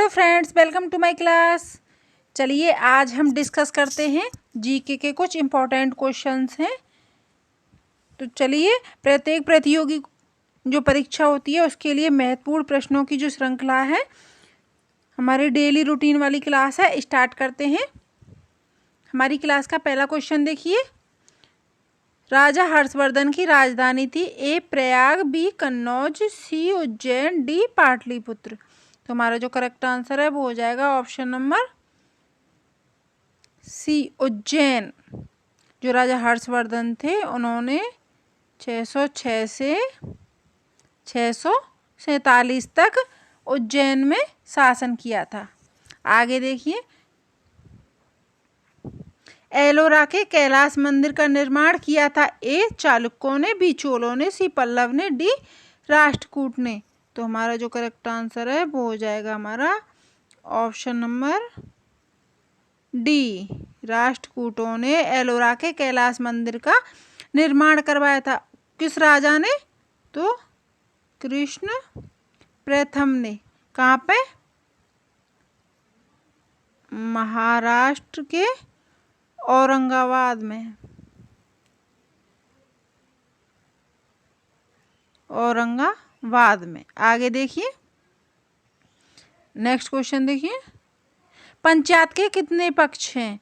Hello friends, welcome to my class. चलिए आज हम डिस्कस करते हैं जीके के कुछ इम्पोर्टेंट क्वेश्चंस हैं। तो चलिए, प्रत्येक प्रतियोगी जो परीक्षा होती है उसके लिए महत्वपूर्ण प्रश्नों की जो श्रृंखला है, हमारी डेली रूटीन वाली क्लास है, स्टार्ट करते हैं। हमारी क्लास का पहला क्वेश्चन देखिए। राजा हर्षवर्धन की राजधानी थी ए प्रयाग, बी कन्नौज, सी उज्जैन, डी पाटलिपुत्र। तो हमारा जो करेक्ट आंसर है वो हो जाएगा ऑप्शन नंबर सी उज्जैन। जो राजा हर्षवर्धन थे उन्होंने 606 से 647 तक उज्जैन में शासन किया था। आगे देखिए, एलोरा के कैलाश मंदिर का निर्माण किया था ए चालुक्यों ने, बी चोलों ने, सी पल्लव ने, डी राष्ट्रकूट ने। तो हमारा जो करेक्ट आंसर है वो हो जाएगा हमारा ऑप्शन नंबर डी, राष्ट्रकूटों ने एलोरा के कैलाश मंदिर का निर्माण करवाया था। किस राजा ने? तो कृष्ण प्रथम ने। कहाँ पे? महाराष्ट्र के औरंगाबाद में। औरंगाबाद में। आगे देखिए, नेक्स्ट क्वेश्चन देखिए। पंचायत के कितने पक्ष हैं?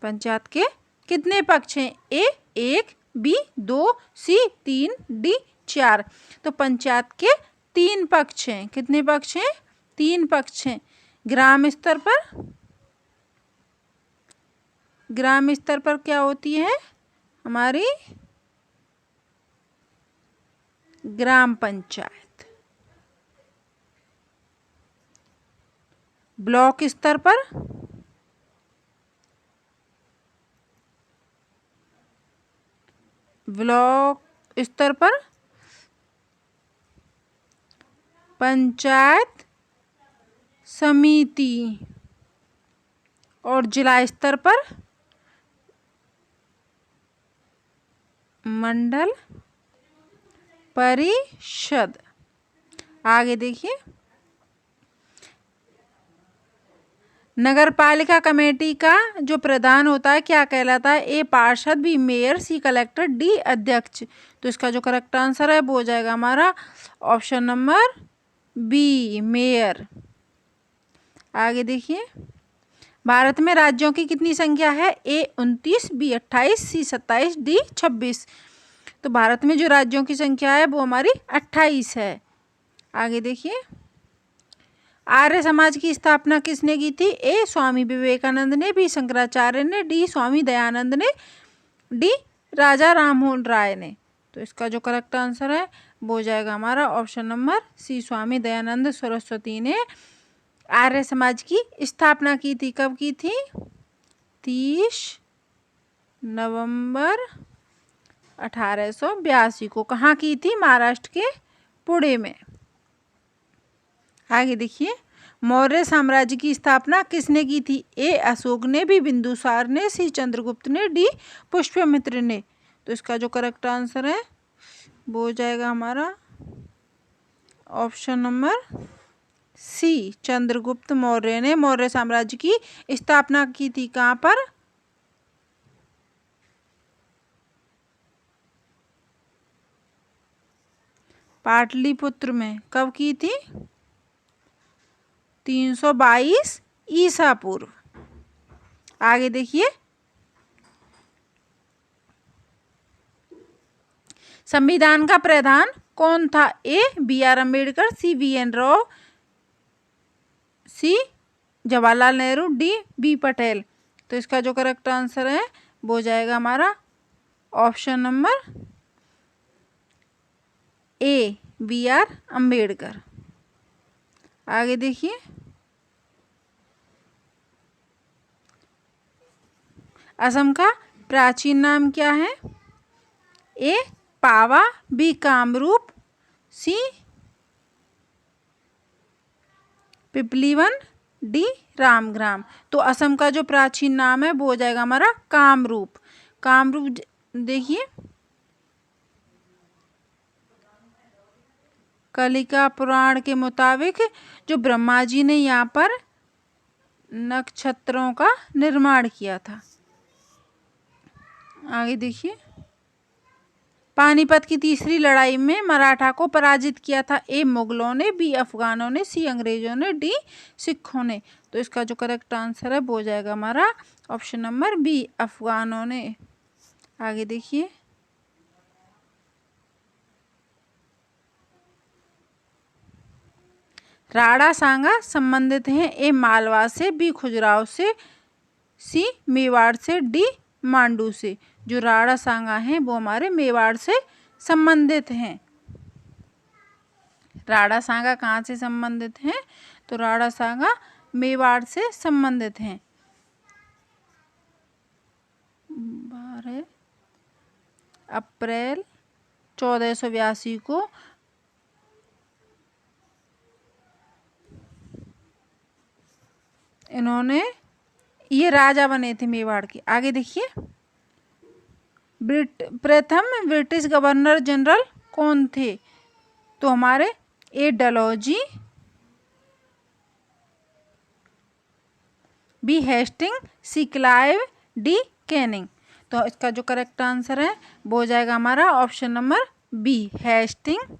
पंचायत के कितने पक्ष हैं? ए 1, बी 2, सी 3, डी 4। तो पंचायत के 3 पक्ष हैं। कितने पक्ष हैं? 3 पक्ष हैं। ग्राम स्तर पर क्या होती है हमारी? ग्राम पंचायत। ब्लॉक स्तर पर पंचायत समिति और जिला स्तर पर मंडल परिषद। आगे देखिए, नगर पालिका कमेटी का जो प्रधान होता है क्या कहलाता है? ए पार्षद, बी मेयर, सी कलेक्टर, डी अध्यक्ष। तो इसका जो करेक्ट आंसर है वो हो जाएगा हमारा ऑप्शन नंबर बी, मेयर। आगे देखिए, भारत में राज्यों की कितनी संख्या है? ए 29, बी 28, सी 27, डी 26। तो भारत में जो राज्यों की संख्या है वो हमारी 28 है। आगे देखिए, आर्य समाज की स्थापना किसने की थी? ए स्वामी विवेकानंद ने, बी शंकराचार्य ने, डी स्वामी दयानंद ने, डी राजा राममोहन राय ने। तो इसका जो करेक्ट आंसर है वो हो जाएगा हमारा ऑप्शन नंबर सी, स्वामी दयानंद सरस्वती ने आर्य समाज की स्थापना की थी। कब की थी? 30 नवंबर 1882 को। कहाँ की थी? महाराष्ट्र के पुणे में। आगे देखिए, मौर्य साम्राज्य की स्थापना किसने की थी? ए अशोक ने, बी बिंदुसार ने, सी चंद्रगुप्त ने, डी पुष्यमित्र ने। तो इसका जो करेक्ट आंसर है वो हो जाएगा हमारा option number C, Chandragupta Maurya ने मौर्य साम्राज्य की स्थापना की थी। कहाँ पर? पाटलिपुत्र में। कब की थी? 322 ईसा पूर्व। आगे देखिए, संविधान का प्रधान कौन था? A B R Ambedkar, C V N Rao, C Jawaharlal Nehru, D B Patel. तो इसका जो करेक्ट आंसर है वो हो जाएगा हमारा option number A, B R Ambedkar. आगे देखिए, असम का प्राचीन नाम क्या है? A Pava, B Kamrup, C Pipalivan, D Ramgram. तो असम का जो प्राचीन नाम है वो हो जाएगा हमारा कामरूप। कामरूप देखिए, कलिका पुराण के मुताबिक जो ब्रह्मा जी ने यहाँ पर नक्षत्रों का निर्माण किया था। आगे देखिए, पानीपत की तीसरी लड़ाई में मराठा को पराजित किया था। ए मुगलों ने, बी अफगानों ने, सी अंग्रेजों ने, डी सिखों ने। तो इसका जो करेक्ट आंसर है वो हो जाएगा हमारा ऑप्शन नंबर बी, अफगानों ने। आगे देखिए, राणा सांगा संबंधित हैं। ए मालवा से, बी खुजराहो से, सी मेवाड़ से, डी मांडू से। जो राणा सांगा हैं वो हमारे मेवाड़ से संबंधित हैं। राणा सांगा कहाँ से संबंधित हैं? तो राणा सांगा मेवाड़ से संबंधित हैं। 12 अप्रैल 1482 को इन्होंने ये राजा बने थे मेवाड़ के। आगे देखिए, प्रथम ब्रिटिश गवर्नर जनरल कौन थे? तो हमारे ए डलहौजी, बी हेस्टिंग, सी क्लाइव, डी कैनिंग। तो इसका जो करेक्ट आंसर है वो हो जाएगा हमारा ऑप्शन नंबर बी, हेस्टिंग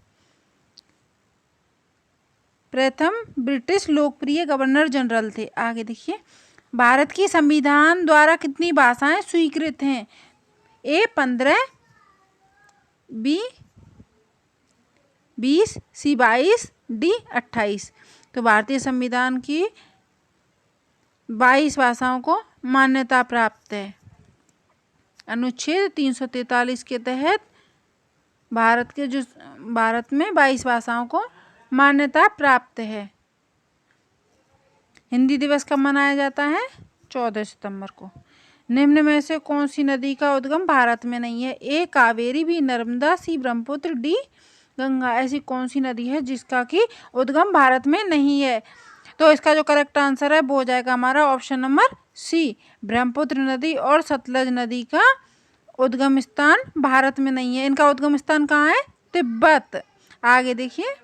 प्रथम ब्रिटिश लोकप्रिय गवर्नर जनरल थे। आगे देखिए, भारत की संविधान द्वारा कितनी भाषाएं स्वीकृत हैं? ए 15, बी 20, सी 22, डी 28। तो भारतीय संविधान की 22 भाषाओं को मान्यता प्राप्त है। अनुच्छेद 343 के तहत भारत में 22 भाषाओं को मान्यता प्राप्त है। हिंदी दिवस कब मनाया जाता है? 14 सितंबर को। निम्न में से कौन सी नदी का उद्गम भारत में नहीं है? ए कावेरी, बी नर्मदा, सी ब्रह्मपुत्र, डी गंगा। ऐसी कौन सी नदी है जिसका कि उद्गम भारत में नहीं है? तो इसका जो करेक्ट आंसर है वो हो जाएगा हमारा ऑप्शन नंबर सी, ब्रह्मपुत्र नदी और सतलज नदी का उद्गम स्थान भारत में नहीं है। इनका उद्गम स्थान कहाँ है? तिब्बत। आगे देखिए,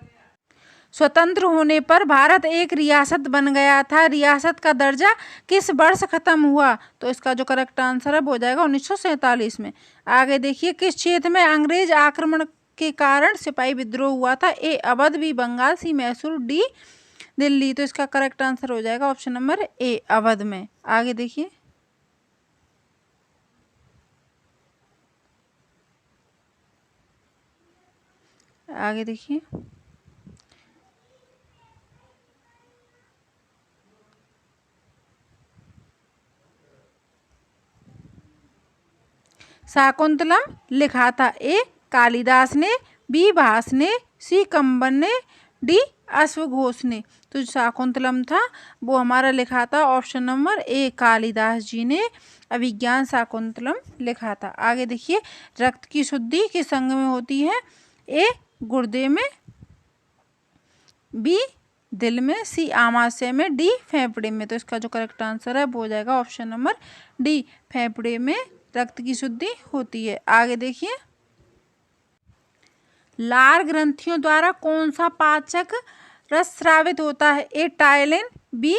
स्वतंत्र होने पर भारत एक रियासत बन गया था। रियासत का दर्जा किस वर्ष खत्म हुआ? तो इसका जो करेक्ट आंसर है वो हो जाएगा 1947 में। आगे देखिए, किस क्षेत्र में अंग्रेज आक्रमण के कारण सिपाही विद्रोह हुआ था? ए अवध, बी बंगाल, सी मैसूर, डी दिल्ली। तो इसका करेक्ट आंसर हो जाएगा ऑप्शन नंबर ए, अवध में। आगे देखिए, शाकुंतलम लिखा था। ए कालिदास ने, बी भास ने, सी कंबन ने, डी अश्वघोष ने। तो जो शाकुंतलम था वो हमारा लिखा था ऑप्शन नंबर ए, कालिदास जी ने अभिज्ञान शाकुंतलम लिखा था। आगे देखिए, रक्त की शुद्धि किस अंग में होती है? ए गुर्दे में, बी दिल में, सी आमाशय में, डी फेफड़े में। तो इसका जो करेक्ट आंसर है वो हो जाएगा ऑप्शन नंबर डी, फेफड़े में रक्त की शुद्धि होती है। आगे देखिए, लार ग्रंथियों द्वारा कौन सा पाचक रस स्रावित होता है? ए टायलिन, बी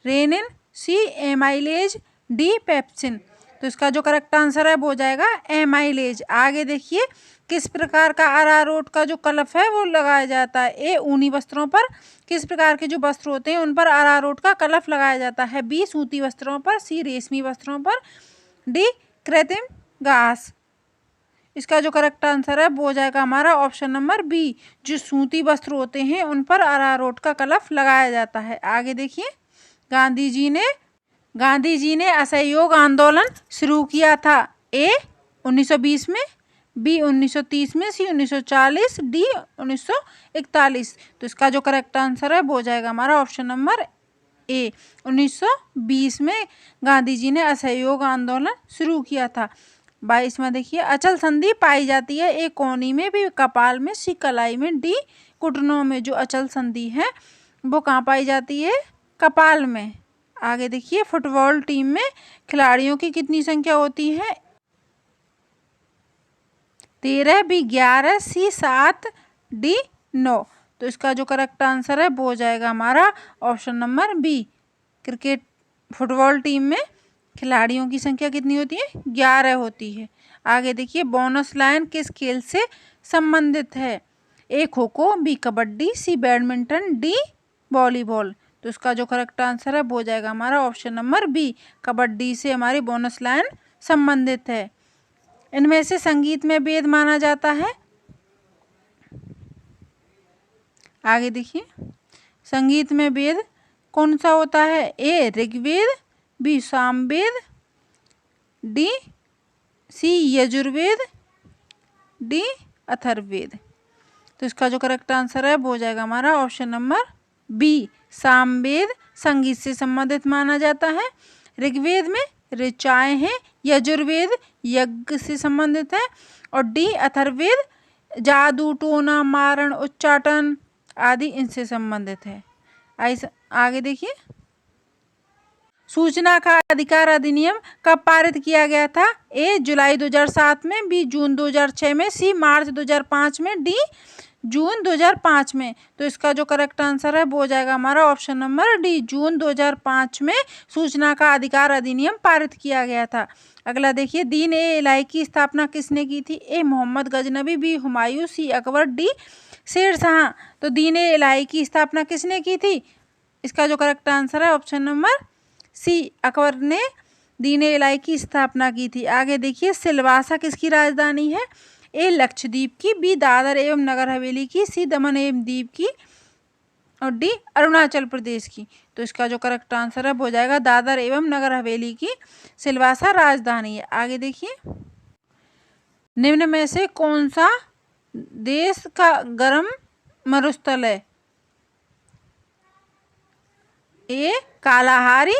रेनिन, सी एमाइलेज, डी पेप्सिन। तो इसका जो करेक्ट आंसर है वो हो जाएगा एमाइलेज। आगे देखिए, किस प्रकार का अरारोट का जो कलफ है वो लगाया जाता है? ए ऊनी वस्त्रों पर, किस प्रकार के जो वस्त्र होते हैं उन पर अरारोट का कलफ लगाया जाता है? बी सूती वस्त्रों पर, सी रेशमी वस्त्रों पर, डी कृत्रिम घास। इसका जो करेक्ट आंसर है वो हो जाएगा हमारा ऑप्शन नंबर बी, जो सूती वस्त्र होते हैं उन पर अरारोट का कलफ लगाया जाता है। आगे देखिए, गांधी जी ने असहयोग आंदोलन शुरू किया था। ए 1920 में, बी 1930 में, सी 1940, डी 1941। तो इसका जो करेक्ट आंसर है वो हो जाएगा हमारा ऑप्शन नंबर ए, 1920 में गांधी जी ने असहयोग आंदोलन शुरू किया था। 22 में देखिए, अचल संधि पाई जाती है। ए कोहनी में, बी कपाल में, सी कलाई में, डी घुटनों में। जो अचल संधि है वो कहाँ पाई जाती है? कपाल में। आगे देखिए, फुटबॉल टीम में खिलाड़ियों की कितनी संख्या होती है? 13, बी 11, सी 7, डी 9। तो इसका जो करेक्ट आंसर है वो हो जाएगा हमारा option number B, cricket football team में खिलाड़ियों की संख्या कितनी होती है? 11 होती है। आगे देखिए, बोनस लाइन किस खेल से संबंधित है? ए खो खो, बी कबड्डी, सी बैडमिंटन, डी वॉलीबॉल। तो इसका जो करेक्ट आंसर है वो हो जाएगा हमारा ऑप्शन नंबर बी, कबड्डी से हमारी बोनस लाइन संबंधित है। इनमें से संगीत में वेद माना जाता है। आगे देखिए, संगीत में वेद कौन सा होता है? ए ऋग्वेद, बी सामवेद, सी यजुर्वेद, डी अथर्ववेद। तो इसका जो करेक्ट आंसर है वो हो जाएगा हमारा ऑप्शन नंबर बी, सामवेद संगीत से संबंधित माना जाता है। ऋग्वेद में ऋचाएं हैं, यजुर्वेद यज्ञ से संबंधित है और डी अथर्ववेद जादू, टोना, मारण, उच्चाटन आदि इनसे संबंधित है। आगे देखिए, सूचना का अधिकार अधिनियम कब पारित किया गया था? ए जुलाई 2007 में, बी जून 2006 में, सी मार्च 2005 में, डी जून 2005 में। तो इसका जो करेक्ट आंसर है वो हो जाएगा हमारा ऑप्शन नंबर डी, जून 2005 में सूचना का अधिकार अधिनियम पारित किया गया था। अगला देखिए, दीन ए इलाही की स्थापना किसने की थी? ए मोहम्मद गजनबी, बी हुमायूं, सी अकबर, डी शेर शाह। तो दीन ए इलाही की स्थापना किसने की थी? इसका जो करेक्ट आंसर है ऑप्शन नंबर सी, अकबर ने दीन ए इलाही की स्थापना की थी। आगे देखिए, सिलवासा किसकी राजधानी है? ए लक्षद्वीप की, बी दादर एवं नगर हवेली की, सी दमन एवं दीव की और डी अरुणाचल प्रदेश की। तो इसका जो करेक्ट आंसर है वो हो जाएगा दादर एवं नगर हवेली की सिलवासा राजधानी है। आगे देखिए, निम्न में से कौन सा देश का गर्म मरुस्थल है? ए कालाहारी,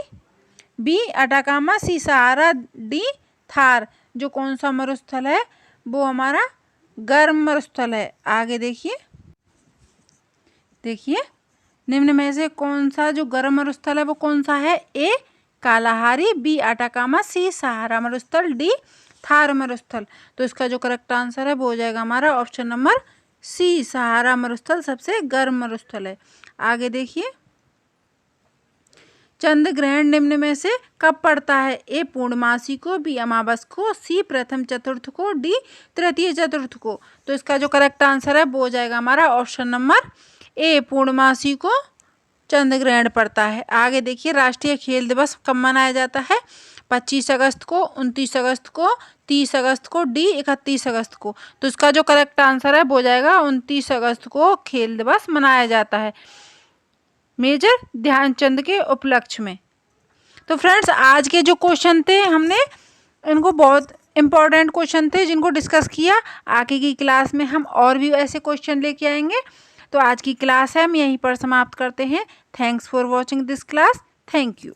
बी अटाकामा, सी सहारा, डी थार। जो कौन सा मरुस्थल है वो हमारा गर्म मरुस्थल है। आगे देखिए, निम्न में से कौन सा जो गर्म मरुस्थल है वो कौन सा है? ए कालाहारी, बी अटाकामा, सी सहारा मरुस्थल, डी थार मरुस्थल। तो इसका जो करेक्ट आंसर है वो हो जाएगा हमारा ऑप्शन नंबर सी, सहारा मरुस्थल सबसे गर्म मरुस्थल है। आगे देखिए, चंद्र ग्रहण निम्न में से कब पड़ता है? ए पूर्णमासी को, बी अमावस को, सी प्रथम चतुर्थ को, डी तृतीय चतुर्थ को। तो इसका जो करेक्ट आंसर है वो हो जाएगा हमारा ऑप्शन नंबर ए, पूर्णमासी को चंद्र ग्रहण पड़ता है। आगे देखिए, राष्ट्रीय खेल दिवस कब मनाया जाता है? 25 अगस्त को, 29 अगस्त को, 30 अगस्त को, डी 31 अगस्त को। तो इसका जो करेक्ट आंसर है वो हो जाएगा 29 अगस्त को खेल दिवस मनाया जाता है मेजर ध्यानचंद के उपलक्ष्य में। तो फ्रेंड्स, आज के जो क्वेश्चन थे हमने इनको बहुत इंपॉर्टेंट क्वेश्चन थे जिनको डिस्कस किया। आगे की क्लास में हम और भी ऐसे क्वेश्चन लेके आएंगे। तो आज की क्लास है हम यहीं पर समाप्त करते हैं। Thanks for watching this class. Thank you.